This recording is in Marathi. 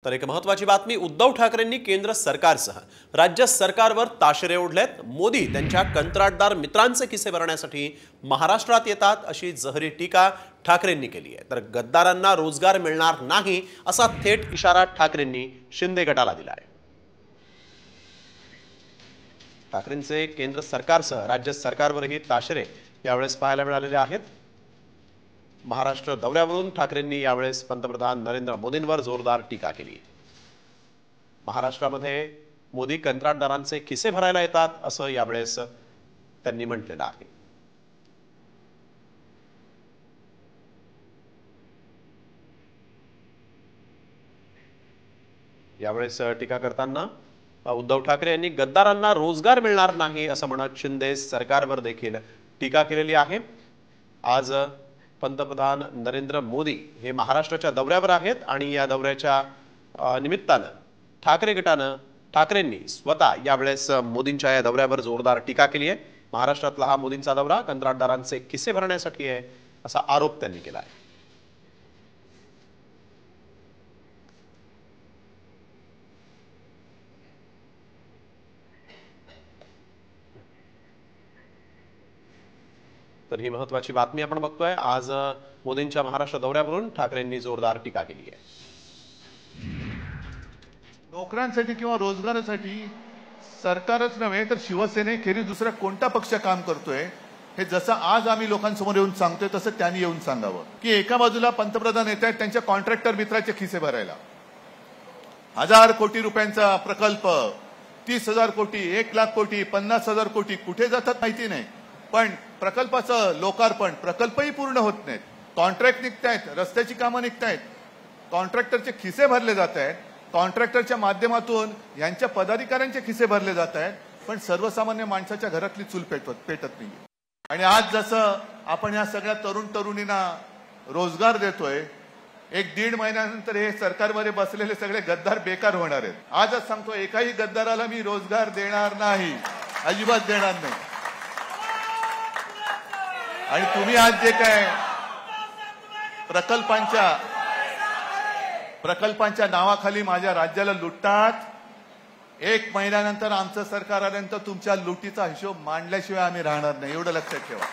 तर एक महत्त्वाची बातमी, उद्धव ठाकरेंनी केंद्र सरकारसह राज्य सरकारवर ताशेरे ओढलेत। मोदी त्यांच्या कंत्राटदार मित्रांचे खिसे भरण्यासाठी महाराष्ट्रात येतात अशी जहरी टीका ठाकरेंनी केली आहे। तर गद्दारांना रोजगार मिळणार नाही असा थेट इशारा ठाकरेंनी शिंदे गटाला दिला आहे। ठाकरेंचे केंद्र सरकारसह राज्य सरकारवरही ताशेरे यावेळेस पाहायला मिळालेले आहेत। महाराष्ट्र दौऱ्यावरून ठाकरेंनी यावेळेस पंतप्रधान नरेंद्र मोदींवर जोरदार टीका केली। महाराष्ट्रामध्ये मोदी कंत्राटदारांचे खिसे भरायला येतात असं यावेळेस त्यांनी म्हटलेलं आहे। यावेळेस टीका करताना उद्धव ठाकरे यांनी गद्दारांना रोजगार मिळणार नाही असं म्हणत शिंदे सरकारवर देखील टीका केलेली आहे। आज पंतप्रधान नरेंद्र मोदी हे महाराष्ट्राच्या दौऱ्यावर आहेत आणि या दौऱ्याच्या निमित्तानं ठाकरे गटानं ठाकरेंनी स्वतः यावेळेस मोदींच्या या दौऱ्यावर जोरदार टीका केली आहे। महाराष्ट्रातला हा मोदींचा दौरा कंत्राटदारांचे खिसे भरण्यासाठी आहे असा आरोप त्यांनी केला आहे। तर ही महत्त्वाची बातमी आपण बघतोय। आज मोदींच्या महाराष्ट्र दौऱ्यावरून ठाकरेंनी जोरदार टीका केली आहे। नोकऱ्यांसाठी किंवा रोजगारासाठी सरकारच नव्हे तर शिवसेनेखेरीज दुसरा कोणता पक्ष काम करतोय हे जसं आज आम्ही लोकांसमोर येऊन सांगतोय तसं त्यांनी येऊन सांगावं की एका बाजूला पंतप्रधान येत आहेत त्यांच्या कॉन्ट्रॅक्टर मित्राचे खिसे भरायला, 1000 कोटी रुपयांचा प्रकल्प, 30,000 कोटी, 1,00,000 कोटी, 50,000 कोटी कुठे जातात माहिती नाही, पण प्रकल्पाचं लोकार्पण प्रकल्पही पूर्ण होत नाहीत, कॉन्ट्रॅक्ट निघतायत, रस्त्याची कामं निघतायत, कॉन्ट्रॅक्टरचे खिसे भरले जात आहेत, कॉन्ट्रॅक्टरच्या माध्यमातून यांच्या पदाधिकाऱ्यांचे खिसे भरले जात आहेत, पण सर्वसामान्य माणसाच्या घरातली चूल पेटत नाही। आणि आज जसं आपण या सगळ्या तरुण तरुणींना रोजगार देतोय, 1-1.5 महिन्यानंतर हे सरकारमध्ये बसलेले सगळे गद्दार बेकार होणार आहेत। आजच सांगतो, एकाही गद्दाराला मी रोजगार देणार नाही, अजिबात देणार नाही। आणि तुम्ही आज जे काय प्रकल्पांच्या नावाखाली माझ्या राज्याला लुटतात, 1 महिन्यानंतर आमचं सरकार आल्यानंतर तुमच्या लुटीचा हिशोब मांडल्याशिवाय आम्ही राहणार नाही, एवढं लक्षात ठेवा।